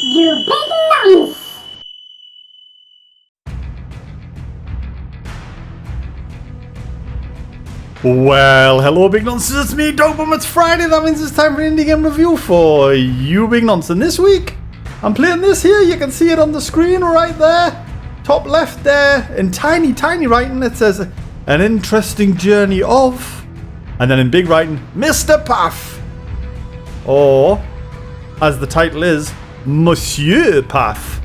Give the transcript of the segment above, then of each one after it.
YouBigNonce. Well, hello Big Nonces, it's me, dogbomb. It's Friday, that means it's time for an indie game review for YouBigNonce. And this week, I'm playing this here, you can see it on the screen right there. Top left there, in tiny, tiny writing, it says, an interesting journey of, and then in big writing, Mr. PAF. Or, as the title is, Monsieur PAF.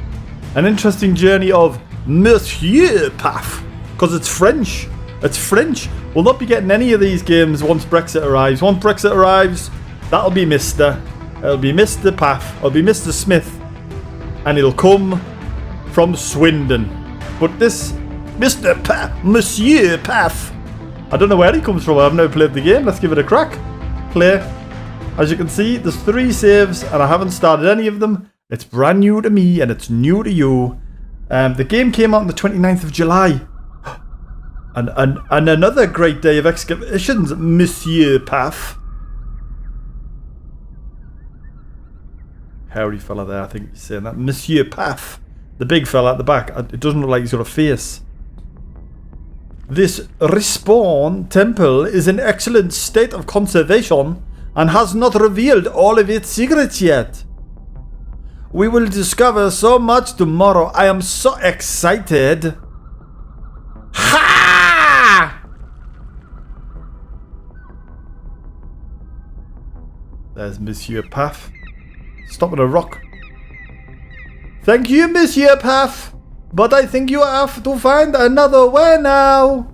An interesting journey of Monsieur PAF. Because it's French. It's French. We'll not be getting any of these games once Brexit arrives. Once Brexit arrives, that'll be Mr. It'll be Mr. PAF. It'll be Mr. Smith. And it'll come from Swindon. But this Mr. PAF, Monsieur PAF, I don't know where he comes from. I've never played the game. Let's give it a crack. Play. As you can see, there's 3 saves and I haven't started any of them. It's brand new to me and it's new to you. The game came out on the 29th of July. And another great day of excavations, Monsieur PAF. Hairy fella there, I think he's saying that. Monsieur PAF. The big fella at the back. It doesn't look like he's got a face. This Respawn temple is in excellent state of conservation and has not revealed all of its secrets yet. We will discover so much tomorrow. I am so excited. Ha! There's Monsieur PAF. Stop at a rock. Thank you, Monsieur PAF. But I think you have to find another way now.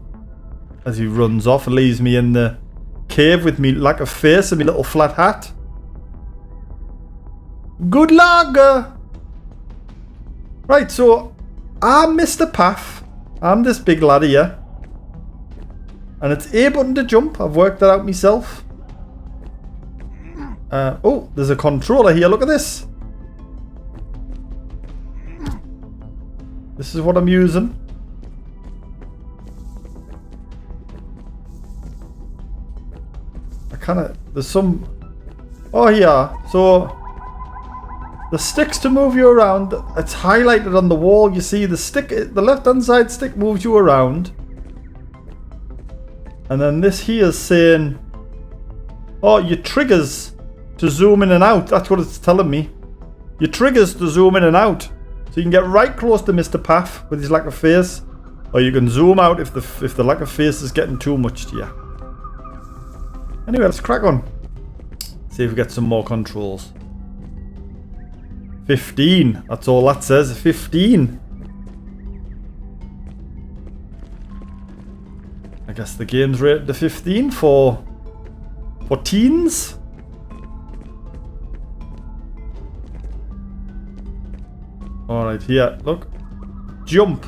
As he runs off and leaves me in the cave with me like a face and me little flat hat. Good luck. Right, so I'm Mr. PAF. I'm this big lad here. And it's A button to jump. I've worked that out myself. Oh, there's a controller here. Look at this. This is what I'm using. I kind of... There's some... Oh, yeah. So... The sticks to move you around, it's highlighted on the wall. You see the stick, the left hand side stick moves you around. And then this here is saying, oh, your triggers to zoom in and out. That's what it's telling me. Your triggers to zoom in and out. So you can get right close to Mr. PAF with his lack of face. Or you can zoom out if the lack of face is getting too much to you. Anyway, let's crack on. See if we get some more controls. 15. That's all that says. 15. I guess the game's rated to 15 for teens. Alright, here. Look. Jump.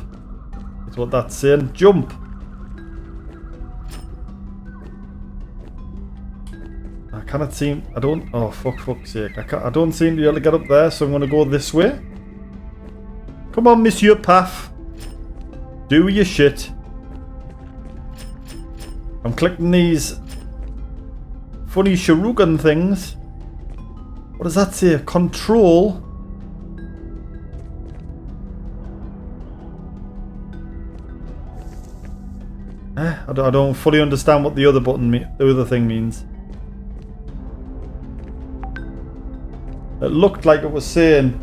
That's what that's saying. Jump. I cannot seem... I don't... Oh, fuck's sake. I don't seem to be able to get up there, so I'm going to go this way. Come on, Monsieur PAF. Do your shit. I'm clicking these funny shuriken things. What does that say? Control. I don't fully understand what the other button, the other thing means. It looked like it was saying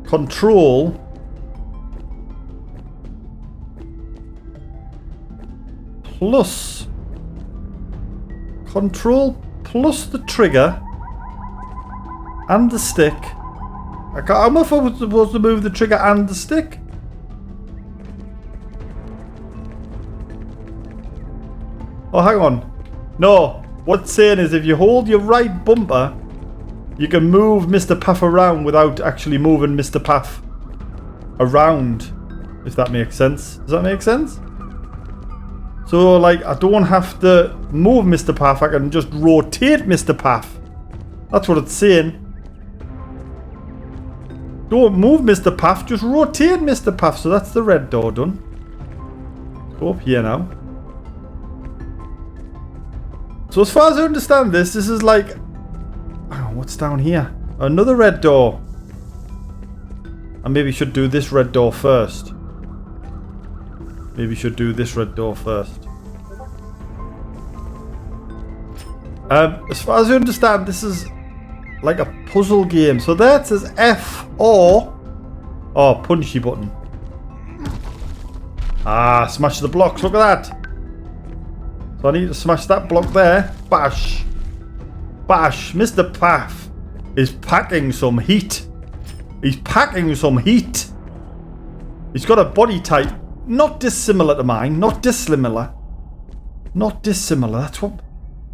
control plus the trigger and the stick. I don't know if I was supposed to move the trigger and the stick. Oh, hang on. No, what it's saying is if you hold your right bumper, you can move Mr. PAF around without actually moving Mr. PAF around, if that makes sense. Does that make sense? So, like, I don't have to move Mr. PAF, I can just rotate Mr. PAF. That's what it's saying. Don't move Mr. PAF, just rotate Mr. PAF. So that's the red door done. Go up here now. So as far as I understand this is like... Oh, what's down here? Another red door. I maybe should do this red door first. Maybe should do this red door first. As far as I understand, this is like a puzzle game. So that says F or... Oh, punchy button. Ah, smash the blocks. Look at that. So I need to smash that block there. Bash. Bash. Mr. PAF is packing some heat. He's packing some heat. He's got a body type not dissimilar to mine. Not dissimilar. Not dissimilar.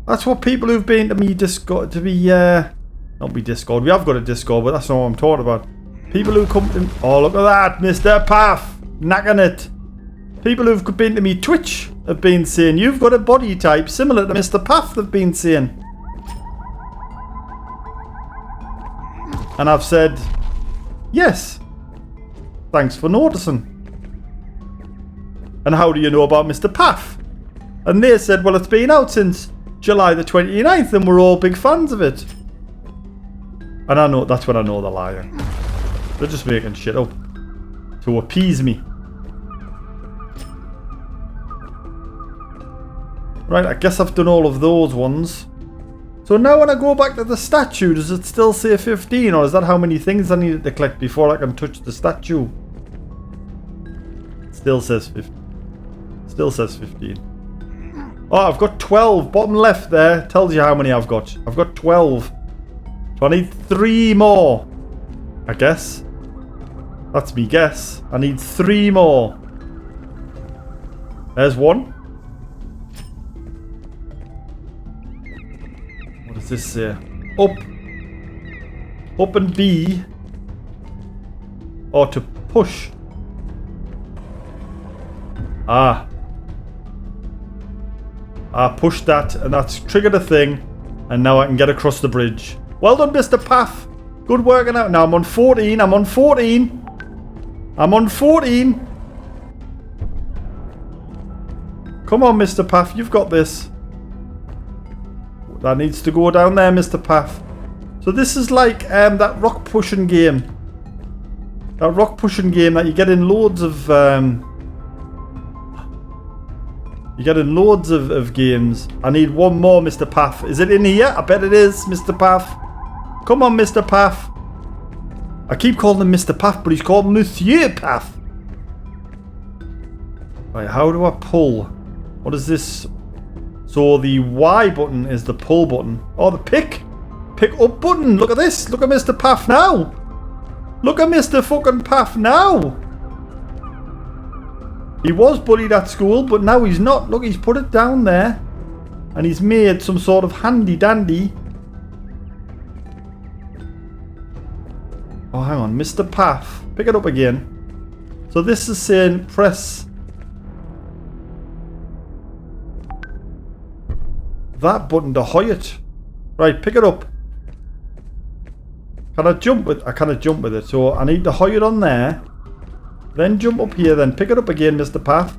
That's what people who've been to me Discord to be not be Discord. We have got a Discord, but that's not what I'm talking about. People who come to... Oh, look at that, Mr. PAF. Knacking it. People who've been to me Twitch have been saying, you've got a body type similar to Mr. PAF, they've been saying. And I've said, yes. Thanks for noticing. And how do you know about Mr. PAF? And they said, well, it's been out since July the 29th and we're all big fans of it. And I know, that's when I know they're lying. They're just making shit up to appease me. Right, I guess I've done all of those ones. So now when I go back to the statue, does it still say 15? Or is that how many things I needed to collect before I can touch the statue? It still says 15. Still says 15. Oh, I've got 12. Bottom left there tells you how many I've got. I've got 12. So I need 3 more. I guess. That's me guess. I need 3 more. There's 1. What does this say? Up. Up and B. Or to push. Ah. I pushed that and that's triggered a thing. And now I can get across the bridge. Well done, Mr. PAF. Good working out. Now I'm on 14. I'm on 14. I'm on 14. Come on, Mr. PAF. You've got this. That needs to go down there, Mr. PAF. So this is like that rock pushing game. That rock pushing game that you get in loads of... you get in loads of games. I need 1 more, Mr. PAF. Is it in here? I bet it is, Mr. PAF. Come on, Mr. PAF. I keep calling him Mr. PAF, but he's called Monsieur PAF. Right, how do I pull? What is this? So the Y button is the pull button. Oh, the pick up button. Look at this. Look at Mr. PAF now. Look at Mr. fucking PAF now. He was bullied at school, but now he's not. Look, he's put it down there. And he's made some sort of handy dandy. Oh, hang on. Mr. PAF. Pick it up again. So this is saying press that button to hoy it. Right, pick it up. Can I jump with... I cannot jump with it. So I need to hoy it on there. Then jump up here. Then pick it up again, Mr. PAF.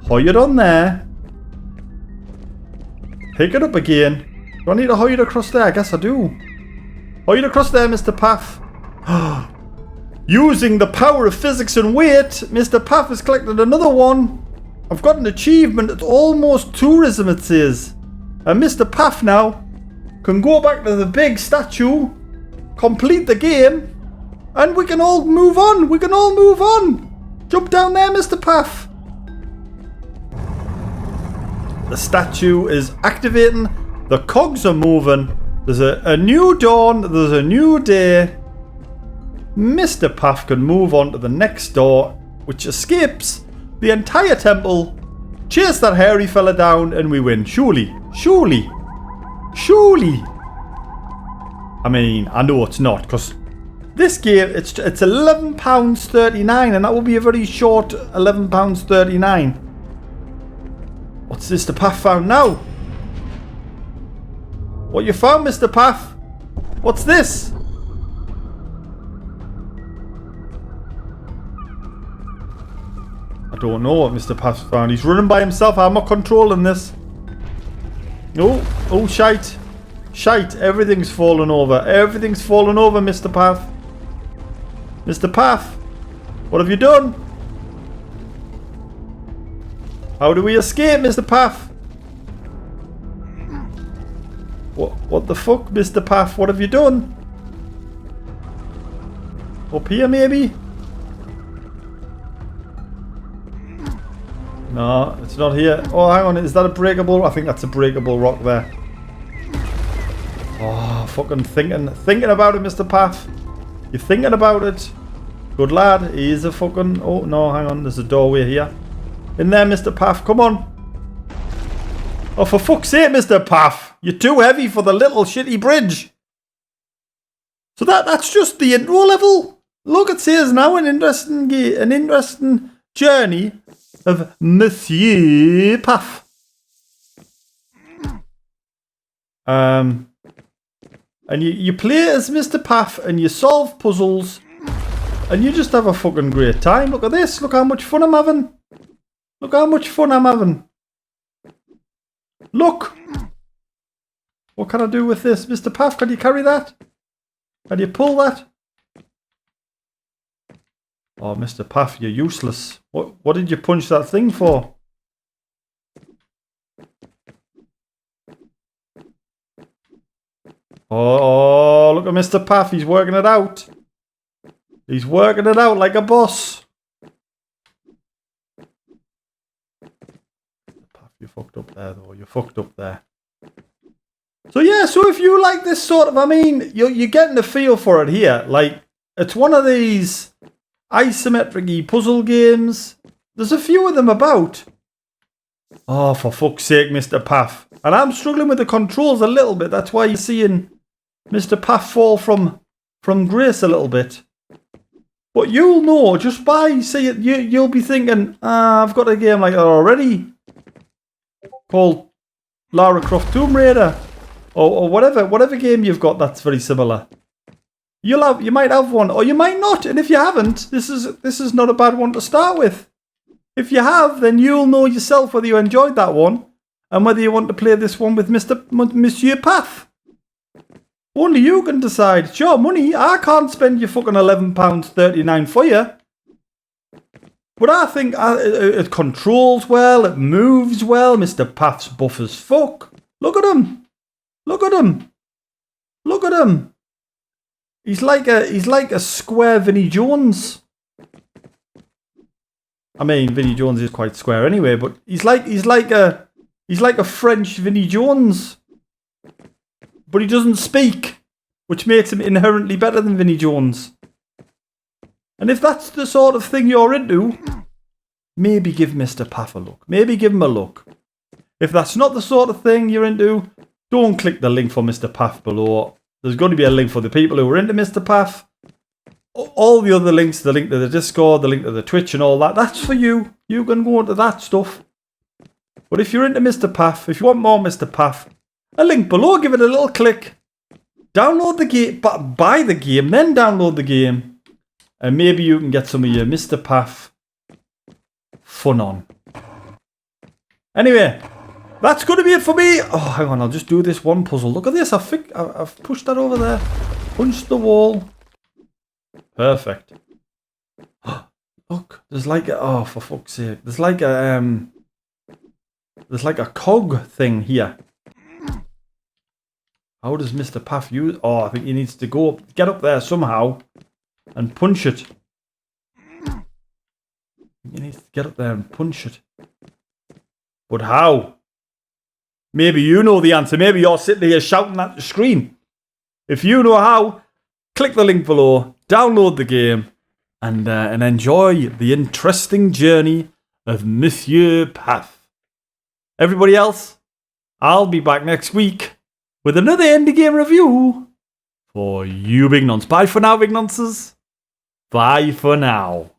Hoy it on there. Pick it up again. Do I need to hoy it across there? I guess I do. Hoy it across there, Mr. PAF. Using the power of physics and weight, Mr. PAF has collected another one. I've got an achievement. It's almost tourism, it says. And Mr. PAF now can go back to the big statue, complete the game, and we can all move on. We can all move on. Jump down there, Mr. PAF. The statue is activating. The cogs are moving. There's a new dawn. There's a new day. Mr. PAF can move on to the next door, which escapes the entire temple. Chase that hairy fella down and we win. Surely. Surely. Surely. I mean, I know it's not, because this game, it's £11.39 and that will be a very short £11.39. What's this the PAF found now? What you found, Mr. PAF? What's this? I don't know what Mr. PAF's found. He's running by himself. I'm not controlling this. Oh, shite. Shite. Everything's fallen over. Everything's fallen over, Mr. PAF. Mr. PAF, what have you done? How do we escape, Mr. PAF? What the fuck, Mr. PAF? What have you done? Up here, maybe? No, it's not here. Oh, hang on. Is that a breakable? I think that's a breakable rock there. Oh, fucking thinking about it, Mr. PAF. You're thinking about it. Good lad. He is a fucking... Oh, no, hang on. There's a doorway here. In there, Mr. PAF. Come on. Oh, for fuck's sake, Mr. PAF. You're too heavy for the little shitty bridge. So that's just the intro level. Look, it says now an interesting journey of Monsieur PAF. And you play as Mr. PAF and you solve puzzles and you just have a fucking great time. Look at this. Look how much fun I'm having. Look how much fun I'm having. Look. What can I do with this? Mr. PAF, can you carry that? Can you pull that? Oh, Mr. PAF, you're useless. What did you punch that thing for? Oh, look at Mr. PAF. He's working it out. He's working it out like a boss. PAF, you fucked up there, though. You fucked up there. So, yeah. So, if you like this sort of... I mean, you're getting a feel for it here. Like, it's one of these isometric puzzle games. There's a few of them about. Oh, for fuck's sake, Mr. PAF. And I'm struggling with the controls a little bit. That's why you're seeing Mr. PAF fall from grace a little bit. But you'll know, just by seeing it, you'll be thinking, I've got a game like that already. Called Lara Croft Tomb Raider. Or whatever game you've got that's very similar. You might have one, or you might not. And if you haven't, this is not a bad one to start with. If you have, then you'll know yourself whether you enjoyed that one and whether you want to play this one with Monsieur PAF. Only you can decide. It's your money. I can't spend your fucking £11.39 for you. But I think it controls well. It moves well. Mr. PAF's buff as fuck. Look at him. Look at him. Look at him. He's like a square Vinnie Jones. I mean, Vinnie Jones is quite square anyway, but he's like a French Vinnie Jones. But he doesn't speak, which makes him inherently better than Vinnie Jones. And if that's the sort of thing you're into, maybe give Mr. PAF a look. Maybe give him a look. If that's not the sort of thing you're into, don't click the link for Mr. PAF below. There's going to be a link for the people who are into Mr. PAF. All the other links, the link to the Discord, the link to the Twitch and all that, that's for you. You can go into that stuff. But if you're into Mr. PAF, if you want more Mr. PAF, a link below, give it a little click. Download the game, buy the game, then download the game. And maybe you can get some of your Mr. PAF fun on. Anyway, that's going to be it for me. Oh, hang on, I'll just do this one puzzle. Look at this, I've pushed that over there. Punched the wall. Perfect. Look, there's like a... Oh, for fuck's sake. There's like a cog thing here. How does Mr. PAF use... Oh, I think he needs to go up, get up there somehow and punch it. He needs to get up there and punch it. But how? Maybe you know the answer. Maybe you're sitting here shouting at the screen. If you know how, click the link below, download the game, and enjoy the interesting journey of Monsieur PAF. Everybody else, I'll be back next week with another indie game review for YouBigNonce. Bye for now, Big Nonces. Bye for now.